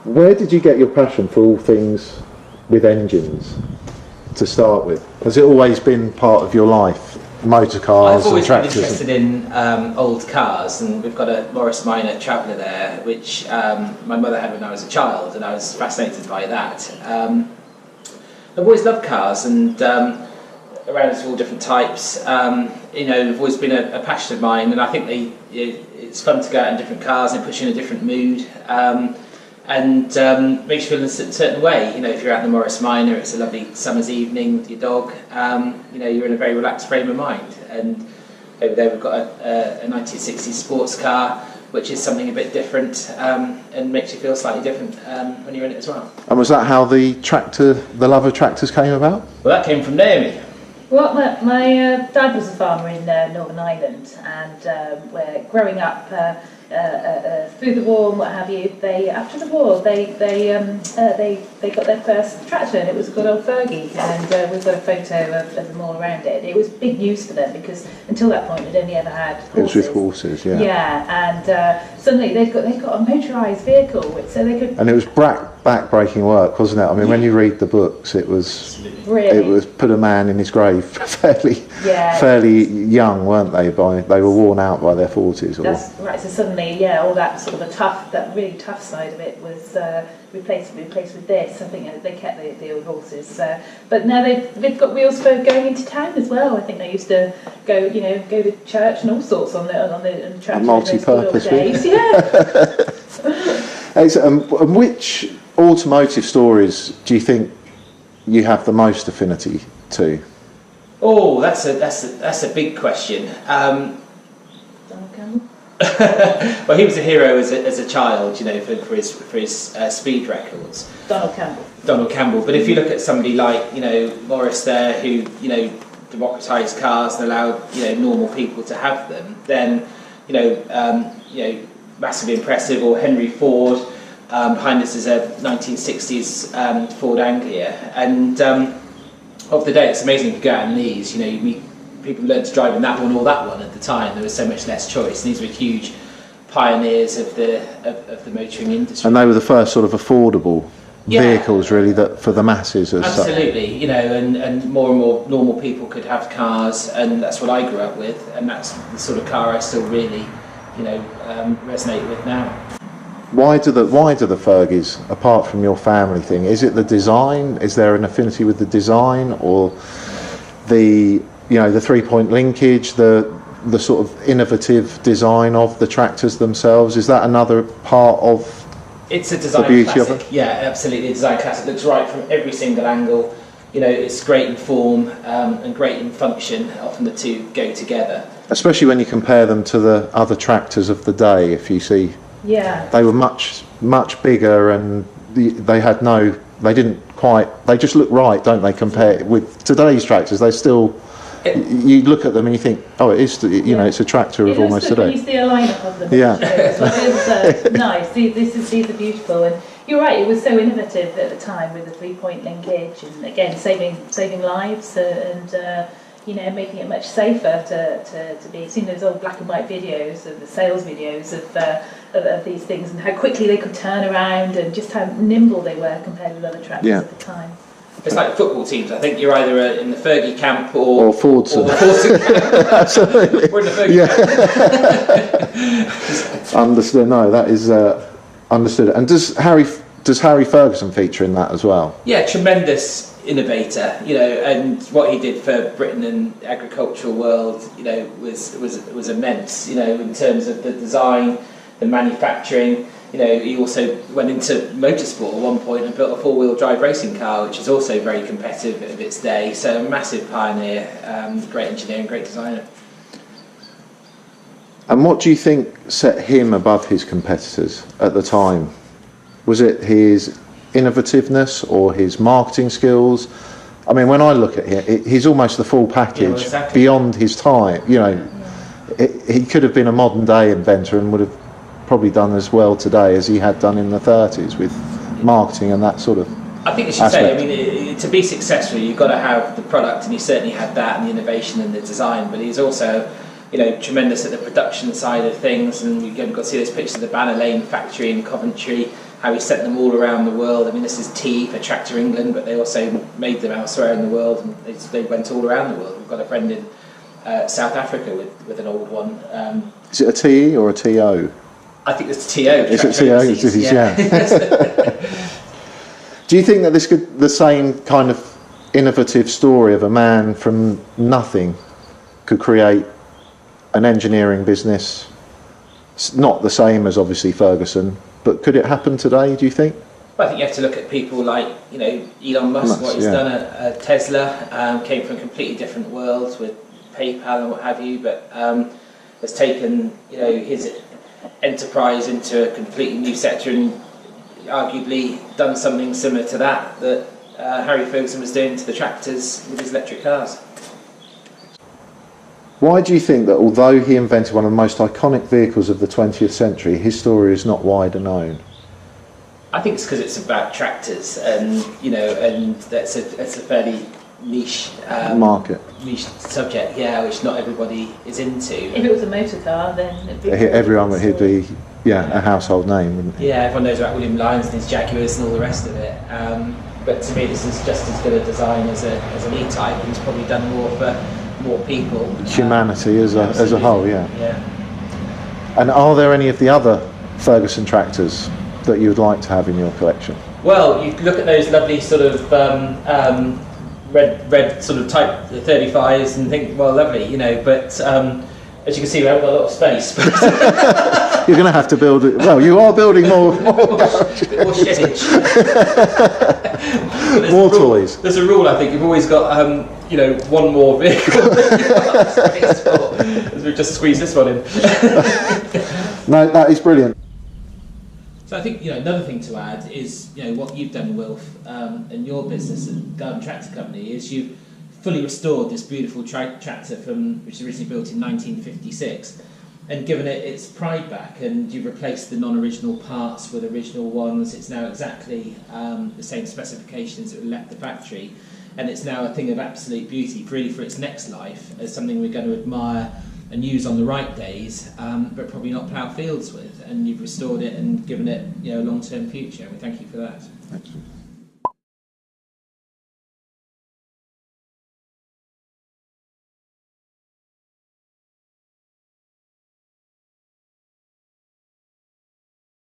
Where did you get your passion for all things with engines to start with? Has it always been part of your life, motor cars and tractors? I've always been interested in old cars, and we've got a Morris Minor Traveller there, which my mother had when I was a child, and I was fascinated by that. I've always loved cars, and around us all different types. They've always been a passion of mine, and I think it's fun to go out in different cars and it puts you in a different mood. And makes you feel in a certain way. If you're out in the Morris Minor, it's a lovely summer's evening with your dog. You're in a very relaxed frame of mind. And over there we've got a 1960s sports car, which is something a bit different and makes you feel slightly different when you're in it as well. And was that how the love of tractors came about? Well, that came from Naomi. Well, my dad was a farmer in Northern Ireland, and we're growing up through the war and what have you. After the war, they got their first tractor, and it was a good old Fergie, and we've got a photo of them all around it. It was big news for them because until that point they'd only ever had horses. It was with horses, yeah. Yeah, and suddenly they've got a motorised vehicle, so they could. And it was back-breaking work, wasn't it? I mean, when you read the books, it was put a man in his grave fairly young, weren't they? They were worn out by their 40s. That's right. So suddenly, all that sort of that really tough side of it was replaced with this. I think they kept the old horses, but now they've got wheels for going into town as well. I think they used to go to church and all sorts on the tractor. A multi-purpose days, yeah. And which automotive stories do you think you have the most affinity to? Oh, that's a big question. Donald Campbell. Well, he was a hero as a child, for his speed records. Donald Campbell. But if you look at somebody like Morris there, who democratised cars and allowed normal people to have them, then massively impressive. Or Henry Ford. Behind us is a 1960s Ford Anglia, and of the day, it's amazing to go out in these. You meet people learned to drive in that one or that one at the time. There was so much less choice. And these were huge pioneers of the motoring industry. And they were the first sort of affordable vehicles, really, that for the masses. Absolutely, and more normal people could have cars, and that's what I grew up with, and that's the sort of car I still really, resonate with now. Why do the Fergies, apart from your family thing, is it the design? Is there an affinity with the design, or the 3-point linkage, the sort of innovative design of the tractors themselves? Is that another part of it's a design the beauty classic? of it? Yeah, absolutely. A design classic. Looks right from every single angle. It's great in form and great in function. Often the two go together. Especially when you compare them to the other tractors of the day. If you see. Yeah. They were much bigger, and they just look right, don't they, compared with today's tractors? They still, you look at them and you think, oh, it is, it's a tractor of almost today. You see a lineup of them. Yeah. It's nice. These are beautiful, and you're right, it was so innovative at the time with the 3-point linkage, and again, saving lives, and making it much safer to be seen. Those old black and white videos of the sales videos of these things, and how quickly they could turn around, and just how nimble they were compared with other tractors at the time. It's like football teams. I think you're either in the Fergie camp or Fordson. Absolutely. We're in the Fergie camp. Understood. No, that is understood. And does Harry Ferguson feature in that as well? Yeah, tremendous innovator, and what he did for Britain and the agricultural world, was immense, in terms of the design, the manufacturing. He also went into motorsport at one point and built a 4-wheel drive racing car, which is also very competitive of its day. So a massive pioneer, great engineer and great designer. And what do you think set him above his competitors at the time? Was it his innovativeness or his marketing skills? I mean, when I look at him, he's almost the full package, beyond his time. He could have been a modern day inventor and would have probably done as well today as he had done in the 30s with marketing and that sort of I think you should say, to be successful, you've got to have the product, and he certainly had that, and the innovation and the design, but he's also tremendous at the production side of things, and you've got to see those pictures of the Banner Lane factory in Coventry, how he sent them all around the world. I mean, this is T for Tractor England, but they also made them elsewhere in the world, and they went all around the world. We've got a friend in South Africa with an old one. Is it a TE or a TO? I think it's a TO. Is it TO? It is, yeah. Do you think that the same kind of innovative story of a man from nothing could create an engineering business? It's not the same as obviously Ferguson, but could it happen today, do you think? Well, I think you have to look at people like, Elon Musk, what he's done at Tesla, came from a completely different world with PayPal and what have you, but has taken, his enterprise into a completely new sector and arguably done something similar to that Harry Ferguson was doing to the tractors with his electric cars. Why do you think that although he invented one of the most iconic vehicles of the 20th century, his story is not wider known? I think it's because it's about tractors, and and it's a fairly niche market, niche subject, which not everybody is into. If it was a motor car, then he'd be a household name, wouldn't he? Yeah, everyone knows about William Lyons and his Jaguars and all the rest of it. But to me, this is just as good a design as an E-Type, and he's probably done more for more people. Humanity as a whole, yeah. Yeah. And are there any of the other Ferguson tractors that you would like to have in your collection? Well, you look at those lovely sort of red sort of Type 35s and think, well, lovely, but as you can see, we haven't got a lot of space. You're going to have to build it. Well, you are building more garages. More sheddage. More toys. There's a rule, I think. You've always got, one more vehicle that you've got space for. As we just squeeze this one in. No, that is brilliant. So I think another thing to add is what you've done, Wilf, and your business at Garden Tractor Company is you've fully restored this beautiful tractor which was originally built in 1956, and given it its pride back, and you've replaced the non-original parts with original ones. It's now exactly the same specifications that left the factory, and it's now a thing of absolute beauty, really for its next life, as something we're going to admire and use on the right days, but probably not plough fields with. And you've restored it and given it a long-term future. We thank you for that. Excellent.